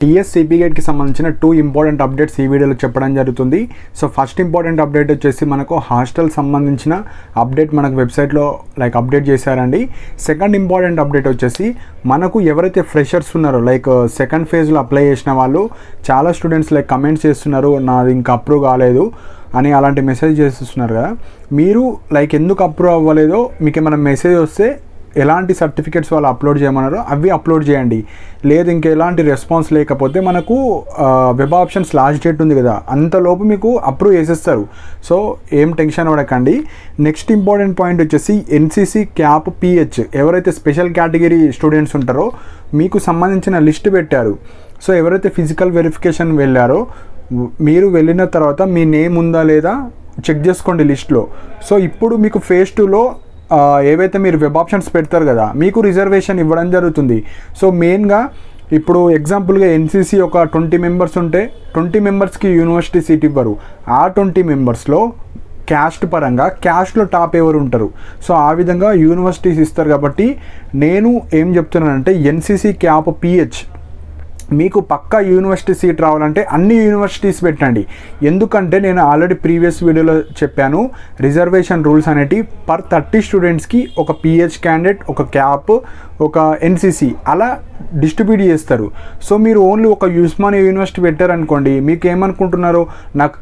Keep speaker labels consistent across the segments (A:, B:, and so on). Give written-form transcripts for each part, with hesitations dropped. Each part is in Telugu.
A: టీఎస్సీపీ గేట్కి సంబంధించిన 2 ఇంపార్టెంట్ అప్డేట్స్ ఈ వీడియోలో చెప్పడం జరుగుతుంది. సో ఫస్ట్ ఇంపార్టెంట్ అప్డేట్ వచ్చేసి మనకు హాస్టల్ సంబంధించిన అప్డేట్ మనకు వెబ్సైట్లో అప్డేట్ చేశారండి. సెకండ్ ఇంపార్టెంట్ అప్డేట్ వచ్చేసి మనకు ఎవరైతే ఫ్రెషర్స్ ఉన్నారో సెకండ్ ఫేజ్లో అప్లై చేసిన వాళ్ళు చాలా స్టూడెంట్స్ కమెంట్స్ చేస్తున్నారు, నాది ఇంకా అప్రూవ్ కాలేదు అని అలాంటి మెసేజ్ చేస్తున్నారు కదా. మీరు ఎందుకు అప్రూవ్ అవ్వలేదో మీకు ఏమైనా మెసేజ్ వస్తే ఎలాంటి సర్టిఫికేట్స్ వాళ్ళు అప్లోడ్ చేయమన్నారో అవి అప్లోడ్ చేయండి. లేదు ఇంకా ఎలాంటి రెస్పాన్స్ లేకపోతే మనకు వెబ్ ఆప్షన్స్ లాస్ట్ డేట్ ఉంది కదా, అంతలోపు మీకు అప్రూవ్ చేసేస్తారు. సో ఏం టెన్షన్ పడకండి. నెక్స్ట్ ఇంపార్టెంట్ పాయింట్ వచ్చేసి ఎన్సీసీ క్యాప్ పిహెచ్ ఎవరైతే స్పెషల్ కేటగిరీ స్టూడెంట్స్ ఉంటారో మీకు సంబంధించిన లిస్ట్ పెట్టారు. సో ఎవరైతే ఫిజికల్ వెరిఫికేషన్ వెళ్ళారో మీరు వెళ్ళిన తర్వాత మీ నేమ్ ఉందా లేదా చెక్ చేసుకోండి లిస్ట్లో. సో ఇప్పుడు మీకు ఫేజ్ 2లో ఏవైతే మీరు వెబ్ ఆప్షన్స్ పెడతారు కదా మీకు రిజర్వేషన్ ఇవ్వడం జరుగుతుంది. సో మెయిన్గా ఇప్పుడు ఎగ్జాంపుల్గా ఎన్సీసీ ఒక 20 మెంబర్స్ ఉంటే 20 మెంబర్స్కి యూనివర్సిటీ సీట్ ఇవ్వరు. ఆ 20 మెంబర్స్లో క్యాస్ట్ పరంగా క్యాస్ట్లో టాప్ ఎవరు ఉంటారు. సో ఆ విధంగా యూనివర్సిటీస్ ఇస్తారు. కాబట్టి నేను ఏం చెప్తున్నానంటే ఎన్సీసీ క్యాప్ పిహెచ్ మీకు పక్కా యూనివర్సిటీ సీట్ రావాలంటే అన్ని యూనివర్సిటీస్ పెట్టండి. ఎందుకంటే నేను ఆల్రెడీ ప్రీవియస్ వీడియోలో చెప్పాను, రిజర్వేషన్ రూల్స్ అనేటివి పర్ 30 స్టూడెంట్స్కి ఒక పిహెచ్ క్యాండిడేట్, ఒక క్యాప్, ఒక ఎన్సీసీ అలా డిస్ట్రిబ్యూట్ చేస్తారు. సో మీరు ఓన్లీ ఒక ఉస్మానియా యూనివర్సిటీ పెట్టారనుకోండి, మీకు ఏమనుకుంటున్నారు, నాకు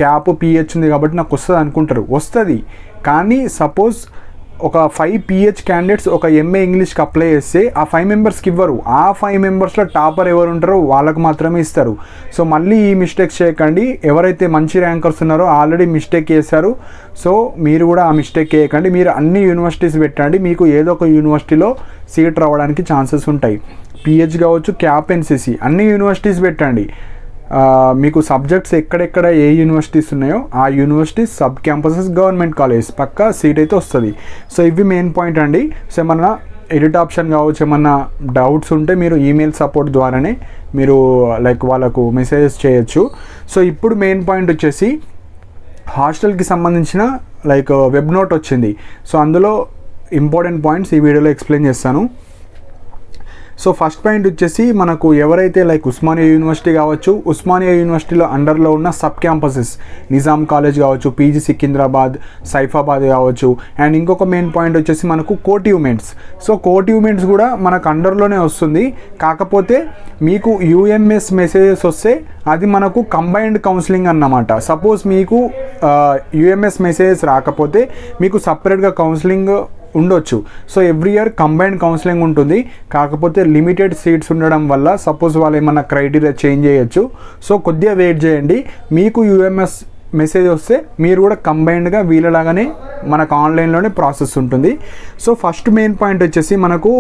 A: క్యాప్ పిహెచ్ ఉంది కాబట్టి నాకు వస్తుంది అనుకుంటారు. వస్తుంది, కానీ సపోజ్ ఒక 5 పిహెచ్ క్యాండిడేట్స్ ఒక ఎంఏ ఇంగ్లీష్కి అప్లై చేస్తే ఆ 5 మెంబర్స్కి ఇవ్వరు. ఆ 5 మెంబర్స్లో టాపర్ ఎవరు ఉంటారో వాళ్ళకు మాత్రమే ఇస్తారు. సో మళ్ళీ ఈ మిస్టేక్స్ చేయకండి. ఎవరైతే మంచి ర్యాంకర్స్ ఉన్నారో ఆల్రెడీ మిస్టేక్ చేశారు. సో మీరు కూడా ఆ మిస్టేక్ చేయకండి. మీరు అన్ని యూనివర్సిటీస్ పెట్టండి, మీకు ఏదో ఒక యూనివర్సిటీలో సీట్ రావడానికి ఛాన్సెస్ ఉంటాయి. పిహెచ్ కావచ్చు, క్యాప్, ఎన్సీసీ అన్ని యూనివర్సిటీస్ పెట్టండి. మీకు సబ్జెక్ట్స్ ఎక్కడెక్కడ ఏ యూనివర్సిటీస్ ఉన్నాయో ఆ university sub campuses government college పక్కా సీట్ అయితే వస్తుంది. సో ఇవి మెయిన్ పాయింట్ అండి. సో ఏమన్నా ఎడిట్ ఆప్షన్ కావచ్చు, ఏమన్నా డౌట్స్ ఉంటే మీరు ఈమెయిల్ సపోర్ట్ ద్వారానే మీరు వాళ్ళకు మెసేజెస్ చేయొచ్చు. సో ఇప్పుడు మెయిన్ పాయింట్ వచ్చేసి హాస్టల్కి సంబంధించిన వెబ్ నోట్ వచ్చింది. సో అందులో ఇంపార్టెంట్ పాయింట్స్ ఈ వీడియోలో ఎక్స్ప్లెయిన్ చేస్తాను. సో ఫస్ట్ పాయింట్ వచ్చేసి మనకు ఎవరైతే ఉస్మానియా యూనివర్సిటీ కావచ్చు, ఉస్మానియా యూనివర్సిటీలో అండర్లో ఉన్న సబ్ క్యాంపసెస్ నిజాం కాలేజ్ కావచ్చు, పీజీ సికింద్రాబాద్, సైఫాబాద్ కావచ్చు. అండ్ ఇంకొక మెయిన్ పాయింట్ వచ్చేసి మనకు కోటి ఉమెన్స్. సో కోటి ఉమెన్స్ కూడా మనకు అండర్లోనే వస్తుంది. కాకపోతే మీకు యూఎంఎస్ మెసేజెస్ వస్తే అది మనకు కంబైన్డ్ కౌన్సిలింగ్ అన్నమాట. సపోజ్ మీకు యూఎంఎస్ మెసేజెస్ రాకపోతే మీకు సపరేట్గా కౌన్సిలింగ్ ఉండొచ్చు. So every year combined counselling ఉంటుంది. కాకపోతే లిమిటెడ్ సీట్స్ ఉండడం వల్ల సపోజ్ వాళ్ళు ఏమన్నా క్రైటీరియా చేంజ్ చేయొచ్చు. సో కొద్దిగా వెయిట్ చేయండి. మీకు యూఎంఎస్ మెసేజ్ వస్తే మీరు కూడా కంబైన్డ్గా వీళ్ళలాగానే మనకు ఆన్లైన్లోనే ప్రాసెస్ ఉంటుంది. సో ఫస్ట్ మెయిన్ పాయింట్ వచ్చేసి మనకు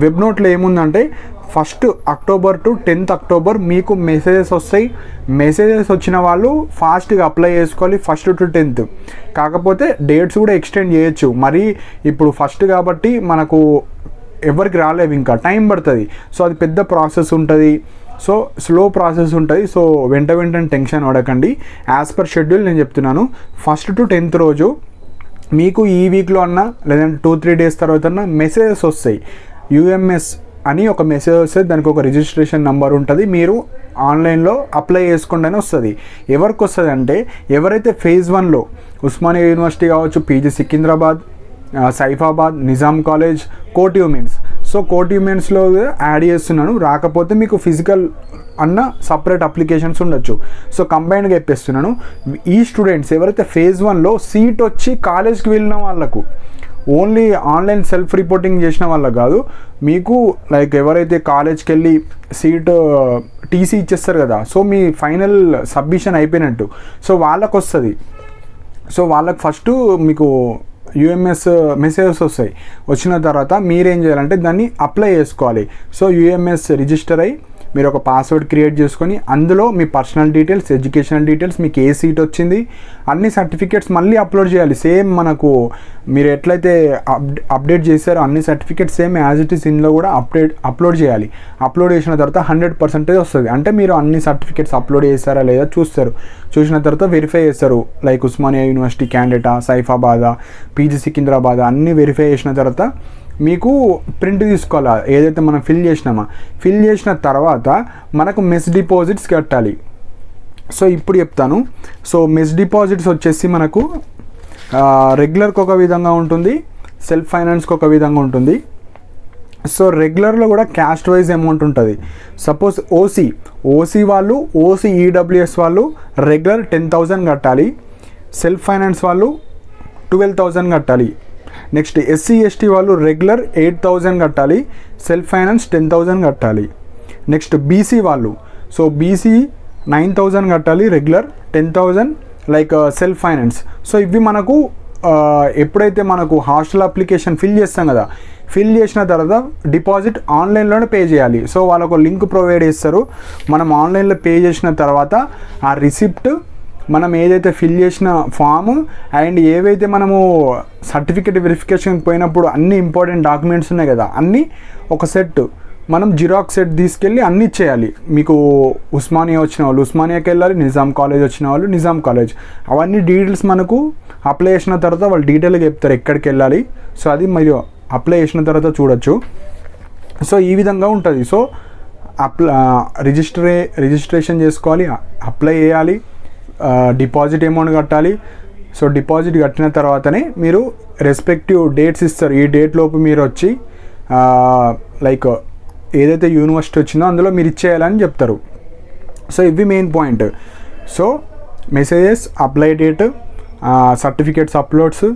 A: వెబ్ నోట్లో ఏముందంటే 1 అక్టోబర్ టు 10th అక్టోబర్ మీకు మెసేజెస్ వస్తాయి. మెసేజెస్ వచ్చిన వాళ్ళు ఫాస్ట్గా అప్లై చేసుకోవాలి 1 to 10th. కాకపోతే డేట్స్ కూడా ఎక్స్టెండ్ చేయొచ్చు. మరి ఇప్పుడు 1 కాబట్టి మనకు ఎవరికి రాలేవు, ఇంకా టైం పడుతుంది. సో అది పెద్ద ప్రాసెస్ ఉంటుంది. సో స్లో ప్రాసెస్ ఉంటుంది. సో వెంటనే టెన్షన్ పడకండి. యాజ్ పర్ షెడ్యూల్ నేను చెప్తున్నాను, 1 to 10th రోజు మీకు ఈ వీక్లో అన్నా లేదంటే 2-3 days తర్వాత అన్నా మెసేజెస్ వస్తాయి. యూఎంఎస్ అని ఒక మెసేజ్ వస్తే దానికి ఒక రిజిస్ట్రేషన్ నెంబర్ ఉంటుంది. మీరు ఆన్లైన్లో అప్లై చేసుకోండి అని వస్తుంది. ఎవరికి వస్తుంది అంటే ఎవరైతే ఫేజ్ 1లో ఉస్మానియా యూనివర్సిటీ కావచ్చు, పీజీ సికింద్రాబాద్, సైఫాబాద్, నిజాం కాలేజ్, కోటి ఉమెన్స్. సో కోటి ఉమెన్స్లో యాడ్ చేస్తున్నాను. రాకపోతే మీకు ఫిజికల్ అన్న సపరేట్ అప్లికేషన్స్ ఉండొచ్చు. సో కంబైన్డ్గా చెప్పేస్తున్నాను. ఈ స్టూడెంట్స్ ఎవరైతే ఫేజ్ 1లో సీట్ వచ్చి కాలేజ్కి వెళ్ళిన వాళ్ళకు, ఓన్లీ ఆన్లైన్ సెల్ఫ్ రిపోర్టింగ్ చేసిన వాళ్ళకు కాదు, మీకు ఎవరైతే కాలేజ్కి వెళ్ళి సీట్ టీసీ ఇచ్చేస్తారు కదా, సో మీ ఫైనల్ సబ్మిషన్ అయిపోయినట్టు. సో వాళ్ళకు వస్తుంది. సో వాళ్ళకు ఫస్ట్ మీకు యూఎంఎస్ మెసేజెస్ వస్తాయి. వచ్చిన తర్వాత మీరేం చేయాలంటే దాన్ని అప్లై చేసుకోవాలి. సో యూఎంఎస్ రిజిస్టర్ అయ్యి మీరు ఒక పాస్వర్డ్ క్రియేట్ చేసుకొని అందులో మీ పర్సనల్ డీటెయిల్స్, ఎడ్యుకేషనల్ డీటెయిల్స్, మీకు ఏ సీట్ వచ్చింది, అన్ని సర్టిఫికేట్స్ మళ్ళీ అప్లోడ్ చేయాలి. సేమ్ మనకు మీరు ఎట్లయితే అప్డేట్ చేశారో అన్ని certificates same as it is ఇందులో కూడా అప్లోడ్ చేయాలి. అప్లోడ్ చేసిన తర్వాత 100% వస్తుంది. అంటే మీరు అన్ని సర్టిఫికేట్స్ అప్లోడ్ చేస్తారా లేదా చూస్తారు. చూసిన తర్వాత వెరిఫై చేస్తారు. ఉస్మానియా యూనివర్సిటీ క్యాండిడేటా, సైఫాబాదా, పీజీ సికింద్రాబాద్ అన్నీ వెరిఫై చేసిన తర్వాత మీకు ప్రింట్ తీసుకోవాలి, ఏదైతే మనం ఫిల్ చేసిన తర్వాత మనకు మెస్ డిపాజిట్స్ కట్టాలి. సో ఇప్పుడు చెప్తాను. సో మెస్ డిపాజిట్స్ వచ్చేసి మనకు రెగ్యులర్కి ఒక విధంగా ఉంటుంది, సెల్ఫ్ ఫైనాన్స్కి ఒక విధంగా ఉంటుంది. సో రెగ్యులర్లో కూడా క్యాస్ట్ వైజ్ అమౌంట్ ఉంటుంది. సపోజ్ ఓసీ వాళ్ళు, ఓసీ ఈడబ్ల్యూఎస్ వాళ్ళు రెగ్యులర్ 10,000 కట్టాలి, సెల్ఫ్ ఫైనాన్స్ వాళ్ళు 12,000 కట్టాలి. నెక్స్ట్ ఎస్సీ ఎస్టీ వాళ్ళు రెగ్యులర్ 8,000 కట్టాలి, సెల్ఫ్ ఫైనాన్స్ 10,000 కట్టాలి. నెక్స్ట్ బీసీ వాళ్ళు, సో బీసీ 9,000 కట్టాలి, regular 10,000 like self finance. So ఇవి మనకు ఎప్పుడైతే మనకు హాస్టల్ అప్లికేషన్ ఫిల్ చేస్తాం కదా, ఫిల్ చేసిన తర్వాత డిపాజిట్ ఆన్లైన్లోనే పే చేయాలి. సో వాళ్ళకు లింక్ ప్రొవైడ్ చేస్తారు. మనం ఆన్లైన్లో పే చేసిన తర్వాత ఆ రిసిప్ట్, మనం ఏదైతే ఫిల్ చేసిన ఫామ్ అండ్ ఏవైతే మనము సర్టిఫికేట్ వెరిఫికేషన్కి పోయినప్పుడు అన్ని ఇంపార్టెంట్ డాక్యుమెంట్స్ ఉన్నాయి కదా, అన్నీ ఒక సెట్ మనం జిరాక్స్ సెట్ తీసుకెళ్ళి అన్నీ ఇచ్చేయాలి. మీకు ఉస్మానియా వచ్చిన వాళ్ళు ఉస్మానియాకి వెళ్ళాలి, నిజాం కాలేజ్ వచ్చిన వాళ్ళు నిజాం కాలేజ్, అవన్నీ డీటెయిల్స్ మనకు అప్లై చేసిన తర్వాత వాళ్ళు డీటెయిల్గా చెప్తారు ఎక్కడికి వెళ్ళాలి. సో అది మీరు అప్లై చేసిన తర్వాత చూడొచ్చు. సో ఈ విధంగా ఉంటుంది. సో రిజిస్ట్రేషన్ చేసుకోవాలి, అప్లై చేయాలి, డిపాజిట్ అమౌంట్ కట్టాలి. సో డిపాజిట్ కట్టిన తర్వాతనే మీరు రెస్పెక్టివ్ డేట్స్ ఇస్తారు. ఈ డేట్ లోపు మీరు వచ్చి లైక్ ఏదైతే యూనివర్సిటీ వచ్చిందో అందులో మీరు ఇచ్చేయాలని చెప్తారు. సో ఇవి main point. So messages, apply date, certificates uploads,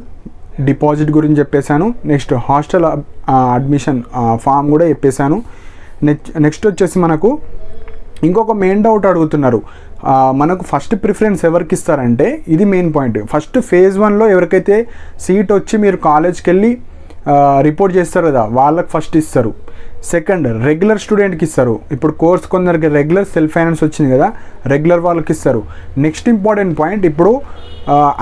A: deposit గురించి చెప్పేశాను. నెక్స్ట్ హాస్టల్ అడ్మిషన్ ఫామ్ కూడా చెప్పేశాను. నెక్స్ట్ వచ్చేసి మనకు ఇంకొక మెయిన్ డౌట్ అడుగుతున్నారు, మనకు ఫస్ట్ ప్రిఫరెన్స్ ఎవరికి ఇస్తారంటే ఇది మెయిన్ పాయింట్. ఫస్ట్ ఫేజ్ 1లో ఎవరికైతే సీట్ వచ్చి మీరు కాలేజ్కి వెళ్ళి రిపోర్ట్ చేస్తారు కదా వాళ్ళకి ఫస్ట్ ఇస్తారు. సెకండ్ రెగ్యులర్ స్టూడెంట్కి ఇస్తారు. ఇప్పుడు కోర్స్ కొందరికి రెగ్యులర్ సెల్ఫ్ ఫైనాన్స్ వచ్చింది కదా, రెగ్యులర్ వాళ్ళకి ఇస్తారు. నెక్స్ట్ ఇంపార్టెంట్ పాయింట్, ఇప్పుడు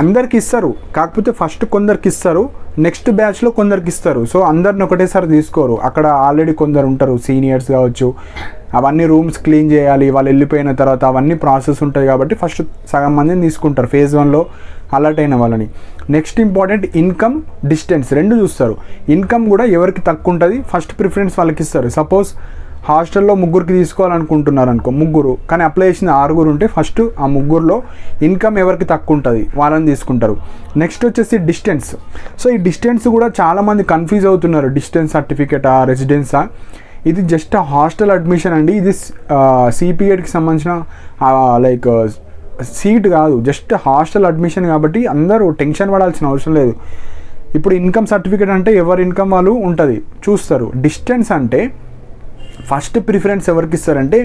A: అందరికి ఇస్తారు, కాకపోతే ఫస్ట్ కొందరికి ఇస్తారు, నెక్స్ట్ బ్యాచ్లో కొందరికి ఇస్తారు. సో అందరిని ఒకటేసారి తీసుకోరు. అక్కడ ఆల్రెడీ కొందరు ఉంటారు, సీనియర్స్ కావచ్చు, అవన్నీ రూమ్స్ క్లీన్ చేయాలి, వాళ్ళు వెళ్ళిపోయిన తర్వాత అవన్నీ ప్రాసెస్ ఉంటుంది కాబట్టి ఫస్ట్ సగం మందిని తీసుకుంటారు ఫేజ్ 1లో అలర్ట్ అయిన వాళ్ళని. నెక్స్ట్ ఇంపార్టెంట్ ఇన్కమ్, డిస్టెన్స్ రెండు చూస్తారు. ఇన్కమ్ కూడా ఎవరికి తక్కువ ఉంటుంది ఫస్ట్ ప్రిఫరెన్స్ వాళ్ళకి ఇస్తారు. సపోజ్ హాస్టల్లో ముగ్గురికి తీసుకోవాలనుకుంటున్నారు అనుకో, ముగ్గురు కానీ అప్లై చేసిన 6 ఉంటే ఫస్ట్ ఆ ముగ్గురులో ఇన్కమ్ ఎవరికి తక్కువ ఉంటుంది వాళ్ళని తీసుకుంటారు. నెక్స్ట్ వచ్చేసి డిస్టెన్స్. సో ఈ డిస్టెన్స్ కూడా చాలామంది కన్ఫ్యూజ్ అవుతున్నారు, డిస్టెన్స్ సర్టిఫికేటా రెసిడెన్సా. ఇది జస్ట్ హాస్టల్ అడ్మిషన్ అండి, ఇది సిపిఎడ్కి సంబంధించిన లైక్ సీట్ కాదు, జస్ట్ హాస్టల్ అడ్మిషన్ కాబట్టి అందరూ టెన్షన్ పడాల్సిన అవసరం లేదు. ఇప్పుడు ఇన్కమ్ సర్టిఫికేట్ అంటే ఎవరి ఇన్కమ్ వాళ్ళు ఉంటుంది చూస్తారు. డిస్టెన్స్ అంటే ఫస్ట్ ప్రిఫరెన్స్ ఎవరికి ఇస్తారంటే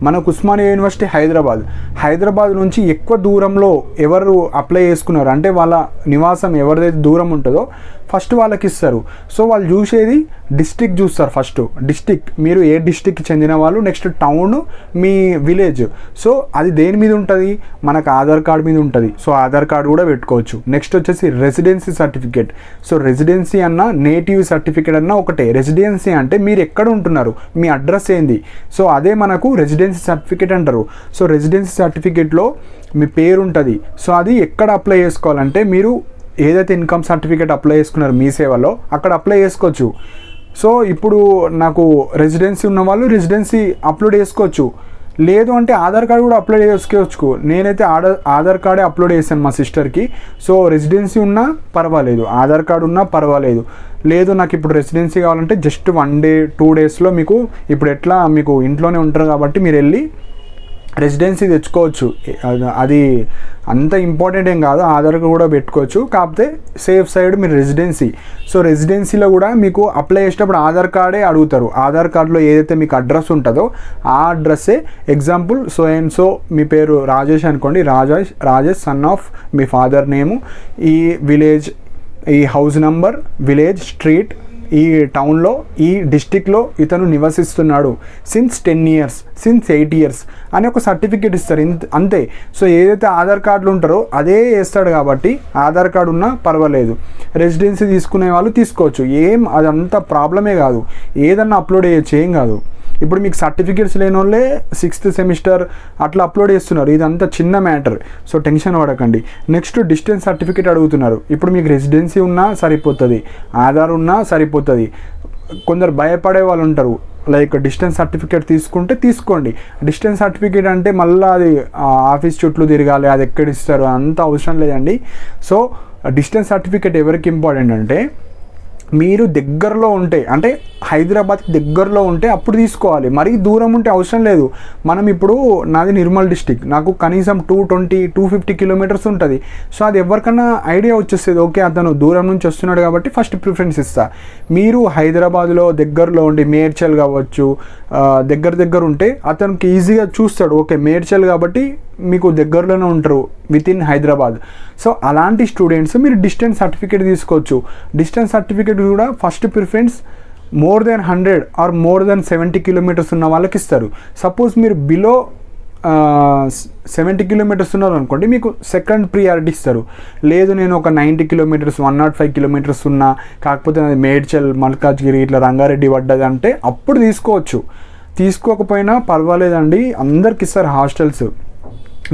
A: మనకు ఉస్మానియా యూనివర్సిటీ హైదరాబాద్ నుంచి ఎక్కువ దూరంలో ఎవరు అప్లై చేసుకున్నారు అంటే వాళ్ళ నివాసం ఎవరిదైతే దూరం ఉంటుందో ఫస్ట్ వాళ్ళకి ఇస్తారు. సో వాళ్ళు చూసేది డిస్ట్రిక్ట్ చూస్తారు. ఫస్ట్ డిస్ట్రిక్ట్, మీరు ఏ డిస్ట్రిక్ట్కి చెందిన వాళ్ళు, నెక్స్ట్ టౌన్, మీ విలేజ్. సో అది దేని మీద ఉంటుంది, మనకు ఆధార్ కార్డ్ మీద ఉంటుంది. సో ఆధార్ కార్డు కూడా పెట్టుకోవచ్చు. నెక్స్ట్ వచ్చేసి రెసిడెన్సీ సర్టిఫికేట్. సో రెసిడెన్సీ అన్న నేటివ్ సర్టిఫికేట్ అన్న ఒకటే. రెసిడెన్సీ అంటే మీరు ఎక్కడ ఉంటున్నారు, మీ అడ్రస్ ఏంది, సో అదే మనకు రెసిడెన్సీ సర్టిఫికేట్ అంటారు. సో రెసిడెన్సీ సర్టిఫికేట్లో మీ పేరు ఉంటుంది. సో అది ఎక్కడ అప్లై చేసుకోవాలంటే మీరు ఏదైతే ఇన్కమ్ సర్టిఫికేట్ అప్లై చేసుకున్నారు మీ సేవలో అక్కడ అప్లై చేసుకోవచ్చు. సో ఇప్పుడు నాకు రెసిడెన్సీ ఉన్న వాళ్ళు రెసిడెన్సీ అప్లోడ్ చేసుకోవచ్చు, లేదు అంటే ఆధార్ కార్డు కూడా అప్లోడ్ చేసుకోవచ్చు. నేనైతే ఆధార్ కార్డే అప్లోడ్ చేశాను మా సిస్టర్కి. సో రెసిడెన్సీ ఉన్నా పర్వాలేదు, ఆధార్ కార్డు ఉన్నా పర్వాలేదు. లేదు నాకు ఇప్పుడు రెసిడెన్సీ కావాలంటే జస్ట్ 1 డే 2 డేస్లో మీకు ఇప్పుడు ఎట్లా మీకు ఇంట్లోనే ఉంటారు కాబట్టి మీరు వెళ్ళి రెసిడెన్సీ తెచ్చుకోవచ్చు. అది అంత ఇంపార్టెంట్ ఏం కాదు, ఆధార్ కూడా పెట్టుకోవచ్చు, కాకపోతే సేఫ్ సైడ్ మీరు రెసిడెన్సీ. సో రెసిడెన్సీలో కూడా మీకు అప్లై చేసేటప్పుడు ఆధార్ కార్డే అడుగుతారు. ఆధార్ కార్డులో ఏదైతే మీకు అడ్రస్ ఉంటుందో ఆ అడ్రస్సే. ఎగ్జాంపుల్ సో అండ్ సో మీ పేరు రాజేష్ అనుకోండి, Rajesh son of me father name, ఈ విలేజ్, ఈ హౌస్ నంబర్, విలేజ్, స్ట్రీట్, ఈ టౌన్లో, ఈ డిస్టిక్లో ఇతను నివసిస్తున్నాడు సిన్స్ 10 years, సిన్స్ 8 years అని ఒక సర్టిఫికేట్ ఇస్తారు, అంతే. సో ఏదైతే ఆధార్ కార్డులు ఉంటారో అదే వేస్తాడు కాబట్టి ఆధార్ కార్డు ఉన్నా పర్వాలేదు. రెసిడెన్సీ తీసుకునే వాళ్ళు తీసుకోవచ్చు, ఏం అదంతా ప్రాబ్లమే కాదు, ఏదన్నా అప్లోడ్ చేయొచ్చు, ఏం కాదు. ఇప్పుడు మీకు సర్టిఫికేట్స్ లేని వాళ్ళే 6th సెమిస్టర్ అట్లా అప్లోడ్ చేస్తున్నారు. ఇదంతా చిన్న మ్యాటర్, సో టెన్షన్ పడకండి. నెక్స్ట్ డిస్టెన్స్ సర్టిఫికేట్ అడుగుతున్నారు. ఇప్పుడు మీకు రెసిడెన్సీ ఉన్నా సరిపోతుంది, ఆధార్ ఉన్నా సరిపోతుంది. కొందరు భయపడే వాళ్ళు ఉంటారు, లైక్ డిస్టెన్స్ సర్టిఫికేట్ తీసుకుంటే తీసుకోండి. డిస్టెన్స్ సర్టిఫికేట్ అంటే మళ్ళీ అది ఆఫీస్ చుట్టూ తిరగాలి, అది ఎక్కడ ఇస్తారు, అంత అవసరం లేదండి. సో డిస్టెన్స్ సర్టిఫికేట్ ఎవరికి ఇంపార్టెంట్ అంటే మీరు దగ్గరలో ఉంటే, అంటే హైదరాబాద్కి దగ్గరలో ఉంటే అప్పుడు తీసుకోవాలి. మరీ దూరం ఉంటే అవసరం లేదు. మనం ఇప్పుడు నాది నిర్మల్ డిస్టిక్, నాకు కనీసం 250 కిలోమీటర్స్ ఉంటుంది. సో అది ఎవరికన్నా ఐడియా వచ్చేస్తుంది, ఓకే అతను దూరం నుంచి వస్తున్నాడు కాబట్టి ఫస్ట్ ప్రిఫరెన్స్ ఇస్తా. మీరు హైదరాబాద్లో దగ్గరలో ఉండి మేడ్చల్ కావచ్చు దగ్గర ఉంటే అతనికి ఈజీగా చూస్తాడు, ఓకే మేడ్చల్ కాబట్టి మీకు దగ్గరలోనే ఉంటారు విత్ ఇన్ హైదరాబాద్. సో అలాంటి స్టూడెంట్స్ మీరు డిస్టెన్స్ సర్టిఫికేట్ తీసుకోవచ్చు. డిస్టెన్స్ సర్టిఫికేట్ కూడా first preference more than 100 or more than 70 kilometres ఉన్న వాళ్ళకి ఇస్తారు. సపోజ్ మీరు బిలో 70 కిలోమీటర్స్ ఉన్నారు అనుకోండి, మీకు సెకండ్ ప్రియారిటీ ఇస్తారు. లేదు నేను ఒక 90 కిలోమీటర్స్ 105 కిలోమీటర్స్ ఉన్నా, కాకపోతే అది మేడ్చల్ మల్కాజ్గిరి ఇట్లా రంగారెడ్డి పడ్డది అంటే అప్పుడు తీసుకోవచ్చు. తీసుకోకపోయినా పర్వాలేదండి, అందరికి ఇస్తారు హాస్టల్స్.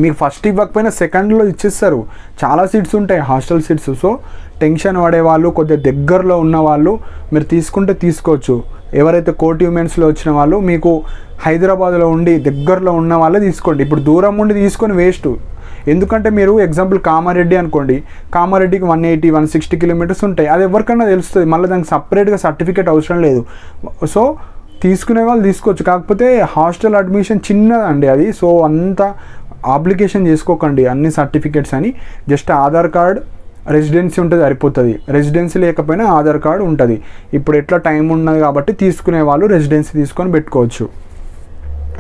A: మీకు ఫస్ట్ ఇవ్వకపోయినా సెకండ్లో ఇచ్చేస్తారు, చాలా సీట్స్ ఉంటాయి హాస్టల్ సీట్స్. సో టెన్షన్ పడేవాళ్ళు, కొద్దిగా దగ్గరలో ఉన్న వాళ్ళు మీరు తీసుకుంటే తీసుకోవచ్చు. ఎవరైతే కోటి ఉమెన్స్లో వచ్చిన వాళ్ళు మీకు హైదరాబాద్లో ఉండి దగ్గరలో ఉన్న వాళ్ళే తీసుకోండి. ఇప్పుడు దూరం ఉండి తీసుకొని వేస్ట్. ఎందుకంటే మీరు ఎగ్జాంపుల్ కామారెడ్డి అనుకోండి, కామారెడ్డికి 180-160 కిలోమీటర్స్ ఉంటాయి, అది ఎవరికన్నా తెలుస్తుంది, మళ్ళీ దానికి సపరేట్గా సర్టిఫికేట్ అవసరం లేదు. సో తీసుకునే వాళ్ళు తీసుకోవచ్చు. కాకపోతే హాస్టల్ అడ్మిషన్ చిన్నదండి అది, సో అంత అప్లికేషన్ చేసుకోకండి అన్ని సర్టిఫికేట్స్ అని. జస్ట్ ఆధార్ కార్డ్, రెసిడెన్సీ ఉంటుంది సరిపోతుంది. రెసిడెన్సీ లేకపోయినా ఆధార్ కార్డు ఉంటుంది. ఇప్పుడు ఎట్లా టైం ఉన్నది కాబట్టి తీసుకునే వాళ్ళు రెసిడెన్సీ తీసుకొని పెట్టుకోవచ్చు.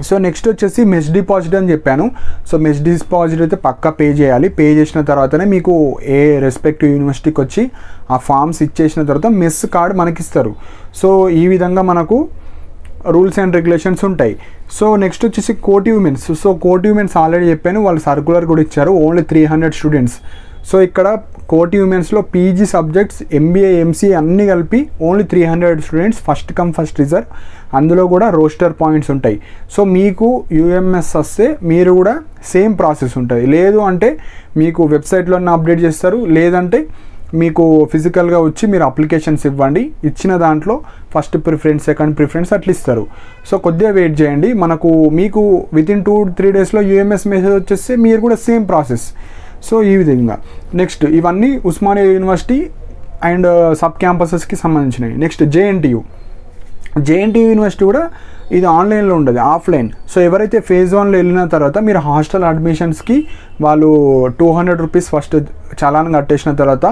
A: సో నెక్స్ట్ వచ్చేసి మెస్ డిపాజిట్ అని చెప్పాను. సో మెస్ డిపాజిట్ అయితే పక్కా పే చేయాలి. పే చేసిన తర్వాతనే మీకు ఏ రెస్పెక్టివ్ యూనివర్సిటీకి వచ్చి ఆ ఫామ్స్ ఇచ్చేసిన తర్వాత మెస్ కార్డ్ మనకిస్తారు. సో ఈ విధంగా మనకు రూల్స్ అండ్ రెగ్యులేషన్స్ ఉంటాయి. సో నెక్స్ట్ వచ్చేసి కోటి ఉమెన్స్. సో కోటి ఉమెన్స్ ఆల్రెడీ చెప్పాను, వాళ్ళు సర్కులర్ కూడా ఇచ్చారు, ఓన్లీ 300 స్టూడెంట్స్. సో ఇక్కడ కోటి ఉమెన్స్లో పీజీ సబ్జెక్ట్స్, ఎంబీఏ, ఎంసీఏ అన్నీ కలిపి only 300 students, first come first reserve. అందులో కూడా రోస్టర్ పాయింట్స్ ఉంటాయి. సో మీకు యూఎంఎస్ వస్తే మీరు కూడా సేమ్ ప్రాసెస్ ఉంటుంది. లేదు అంటే మీకు వెబ్సైట్లోనే అప్డేట్ చేస్తారు, లేదంటే మీకు ఫిజికల్గా వచ్చి మీరు అప్లికేషన్స్ ఇవ్వండి. ఇచ్చిన దాంట్లో ఫస్ట్ ప్రిఫరెన్స్, సెకండ్ ప్రిఫరెన్స్ అట్లా ఇస్తారు. సో కొద్దిగా వెయిట్ చేయండి, మీకు వితిన్ 2-3 డేస్లో యూఎంఎస్ మెసేజ్ వచ్చేస్తే మీరు కూడా సేమ్ ప్రాసెస్. సో ఈ విధంగా నెక్స్ట్ ఇవన్నీ ఉస్మానియా యూనివర్సిటీ అండ్ సబ్ క్యాంపసెస్కి సంబంధించినవి. నెక్స్ట్ జేఎన్టీయూ యూనివర్సిటీ కూడా ఇది ఆన్లైన్లో ఉండదు, ఆఫ్లైన్. సో ఎవరైతే ఫేజ్ 1లో వెళ్ళిన తర్వాత మీరు హాస్టల్ అడ్మిషన్స్కి వాళ్ళు 200 రూపీస్ ఫస్ట్ చలాన్ కట్టేసిన తర్వాత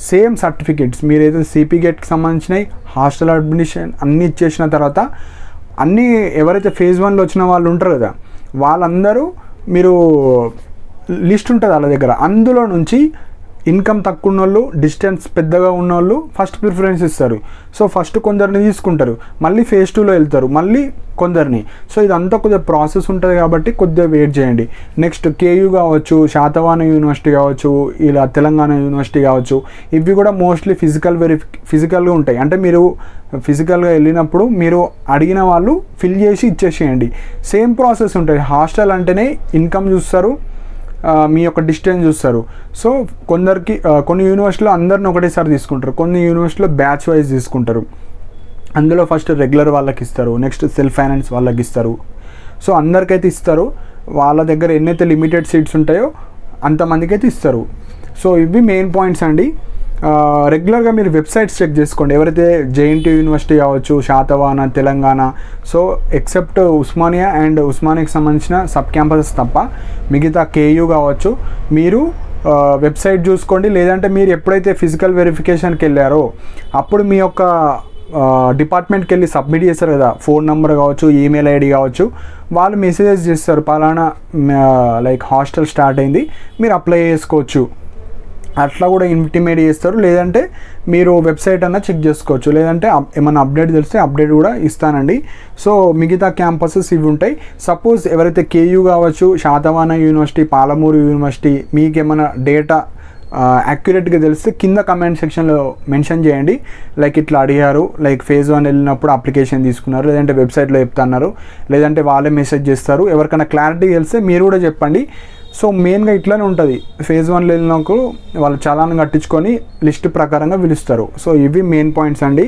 A: సేమ్ సర్టిఫికేట్స్ మీరైతే సిపి గేట్కి సంబంధించినవి, హాస్టల్ అడ్మిషన్ అన్నీ ఇచ్చేసిన తర్వాత అన్నీ ఎవరైతే ఫేజ్ 1లో వచ్చిన వాళ్ళు ఉంటారు కదా, వాళ్ళందరూ మీరు లిస్ట్ ఉంటుంది వాళ్ళ దగ్గర, అందులో నుంచి ఇన్కమ్ తక్కువ ఉన్నోళ్ళు, డిస్టెన్స్ పెద్దగా ఉన్నోళ్ళు ఫస్ట్ ప్రిఫరెన్స్ ఇస్తారు. సో ఫస్ట్ కొందరిని తీసుకుంటారు, మళ్ళీ ఫేజ్ 2లో వెళ్తారు, మళ్ళీ కొందరిని. సో ఇదంతా కొద్దిగా ప్రాసెస్ ఉంటుంది కాబట్టి కొద్దిగా వెయిట్ చేయండి. నెక్స్ట్ కేయూ కావచ్చు, శాతవాహన యూనివర్సిటీ కావచ్చు, ఇలా తెలంగాణ యూనివర్సిటీ కావచ్చు, ఇవి కూడా మోస్ట్లీ ఫిజికల్గా ఉంటాయి. అంటే మీరు ఫిజికల్గా వెళ్ళినప్పుడు మీరు అడిగిన వాళ్ళు ఫిల్ చేసి ఇచ్చేసేయండి. సేమ్ ప్రాసెస్ ఉంటుంది. హాస్టల్ అంటేనే ఇన్కమ్ చూస్తారు, మీ యొక్క డిస్టెన్స్ చూస్తారు. సో కొన్ని యూనివర్సిటీలో అందరిని ఒకటేసారి తీసుకుంటారు, కొన్ని యూనివర్సిటీలో బ్యాచ్ వైజ్ తీసుకుంటారు. అందులో ఫస్ట్ రెగ్యులర్ వాళ్ళకి ఇస్తారు, నెక్స్ట్ సెల్ఫ్ ఫైనాన్స్ వాళ్ళకి ఇస్తారు. సో అందరికైతే ఇస్తారు, వాళ్ళ దగ్గర ఎన్నైతే లిమిటెడ్ సీట్స్ ఉంటాయో అంతమందికి అయితే ఇస్తారు. సో ఇవి మెయిన్ పాయింట్స్ అండి. రెగ్యులర్గా మీరు వెబ్సైట్స్ చెక్ చేసుకోండి. ఎవరైతే జేఎన్టీయూ యూనివర్సిటీ కావచ్చు, Satavahana, Telangana, so except Osmania and ఉస్మానియాకి సంబంధించిన సబ్ క్యాంపసెస్ తప్ప మిగతా కేయూ కావచ్చు, మీరు వెబ్సైట్ చూసుకోండి. లేదంటే మీరు ఎప్పుడైతే ఫిజికల్ వెరిఫికేషన్కి వెళ్ళారో అప్పుడు మీ యొక్క డిపార్ట్మెంట్కి వెళ్ళి సబ్మిట్ చేస్తారు కదా, ఫోన్ నెంబర్ కావచ్చు, ఈమెయిల్ ఐడి కావచ్చు, వాళ్ళు మెసేజెస్ చేస్తారు, పలానా లైక్ హాస్టల్ స్టార్ట్ అయింది, మీరు అప్లై చేసుకోవచ్చు, అట్లా కూడా ఇంటిమేట్ చేస్తారు. లేదంటే మీరు వెబ్సైట్ అన్నా చెక్ చేసుకోవచ్చు, లేదంటే ఏమైనా అప్డేట్ తెలిస్తే అప్డేట్ కూడా ఇస్తానండి. సో మిగతా క్యాంపసెస్ ఇవి ఉంటాయి. సపోజ్ ఎవరైతే కేయూ కావచ్చు, శాతవాహన యూనివర్సిటీ, పాలమూరు యూనివర్సిటీ, మీకు ఏమైనా డేటా యాక్యురేట్గా తెలిస్తే కింద కమెంట్ సెక్షన్లో మెన్షన్ చేయండి. లైక్ ఇట్లా అడిగారు, లైక్ ఫేజ్ 1 వెళ్ళినప్పుడు అప్లికేషన్ తీసుకున్నారు, లేదంటే వెబ్సైట్లో చెప్తున్నారు, లేదంటే వాళ్ళే మెసేజ్ చేస్తారు. ఎవరికైనా క్లారిటీ తెలిస్తే మీరు కూడా చెప్పండి. సో మెయిన్గా ఇట్లానే ఉంటుంది. ఫేజ్ 1 వెళ్ళినప్పుడు వాళ్ళు చలాన్ కట్టించుకొని లిస్ట్ ప్రకారంగా పిలుస్తారు. సో ఇవి మెయిన్ పాయింట్స్ అండి.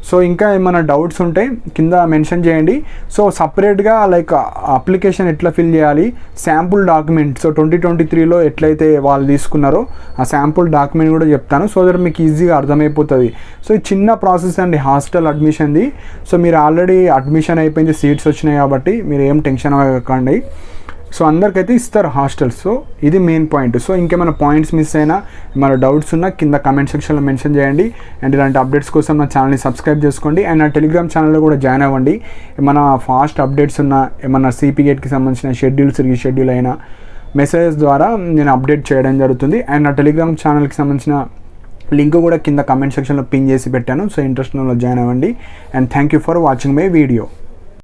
A: సో ఇంకా ఏమైనా డౌట్స్ ఉంటే కింద మెన్షన్ చేయండి. సో సపరేట్గా లైక్ అప్లికేషన్ ఎట్లా ఫిల్ చేయాలి, శాంపుల్ డాక్యుమెంట్, సో 2023లో ఎట్లయితే వాళ్ళు తీసుకున్నారో ఆ శాంపుల్ డాక్యుమెంట్ కూడా చెప్తాను. సో దట్ మీకు ఈజీగా అర్థమైపోతుంది. సో ఈ చిన్న ప్రాసెస్ అండి హాస్టల్ అడ్మిషన్ది. సో మీరు ఆల్రెడీ అడ్మిషన్ అయిపోయింది, సీట్స్ వచ్చినాయి కాబట్టి మీరు ఏం టెన్షన్ అవ్వకండి. సో అందరికైతే ఇస్తారు హాస్టల్స్. సో ఇది మెయిన్ పాయింట్. సో ఇంకేమైనా పాయింట్స్ మిస్ అయినా, ఏమైనా డౌట్స్ ఉన్నా కింద కమెంట్ సెక్షన్లో మెన్షన్ చేయండి. అండ్ ఇలాంటి అప్డేట్స్ కోసం నా ఛానల్ని సబ్స్క్రైబ్ చేసుకోండి. అండ్ నా టెలిగ్రామ్ ఛానల్లో కూడా జాయిన్ అవ్వండి. ఏమైనా ఫాస్ట్ అప్డేట్స్ ఉన్నా, ఏమన్నా సిపి గేట్కి సంబంధించిన షెడ్యూల్ అయినా మెసేజెస్ ద్వారా నేను అప్డేట్ చేయడం జరుగుతుంది. అండ్ నా టెలిగ్రామ్ ఛానల్కి సంబంధించిన లింక్ కూడా కింద కమెంట్ సెక్షన్లో పిన్ చేసి పెట్టాను. సో ఇంట్రెస్ట్ ఉన్న జాయిన్ అవ్వండి. And thank you for watching my video.